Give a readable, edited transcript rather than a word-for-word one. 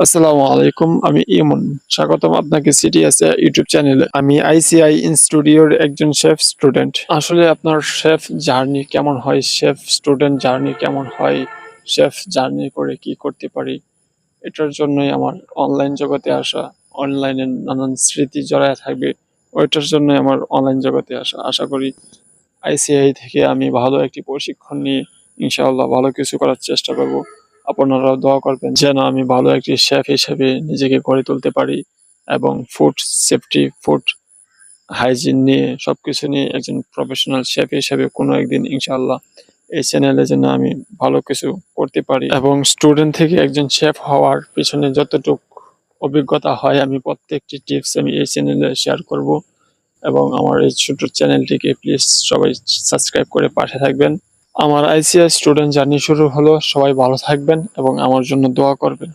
আসসালামু আলাইকুম, আমি ইমন। স্বাগতম আপনাকে সিটিএস ইউটিউব চ্যানেলে। আমি আইসিআই ইনস্টিটিউটের একজন শেফ স্টুডেন্ট। আসলে আপনার শেফ জার্নি কেমন হয়, শেফ স্টুডেন্ট জার্নি কেমন হয়, শেফ জার্নি করে কি করতে পারি, এটার জন্যই আমার অনলাইন জগতে আসা। অনলাইনে নানান স্মৃতি জড়ায় থাকবে, ওইটার জন্যই আমার অনলাইন জগতে আসা। আশা করি আইসিআই থেকে আমি ভালো একটি প্রশিক্ষণ নিয়ে ইনশাআল্লাহ ভালো কিছু করার চেষ্টা করব। আপনারাও দোয়া করবেন যেন আমি ভালো একটি শেফ হিসেবে নিজেকে গড়ে তুলতে পারি এবং ফুড সেফটি, ফুড হাইজিন নিয়ে সবকিছু নিয়ে একজন প্রফেশনাল শেফ হিসেবে কোনো একদিন ইনশাআল্লাহ এই চ্যানেলে যেন আমি ভালো কিছু করতে পারি এবং স্টুডেন্ট থেকে একজন শেফ হওয়ার পিছনে যতটুকু অভিজ্ঞতা হয় আমি প্রত্যেকটি টিপস আমি এই চ্যানেলে শেয়ার করব এবং আমার এই ছোট চ্যানেলটিকে প্লিজ সবাই সাবস্ক্রাইব করে পাশে থাকবেন। আমার আইসিআই স্টুডেন্ট জার্নি শুরু হলো, সবাই ভালো থাকবেন এবং আমার জন্য দোয়া করবেন।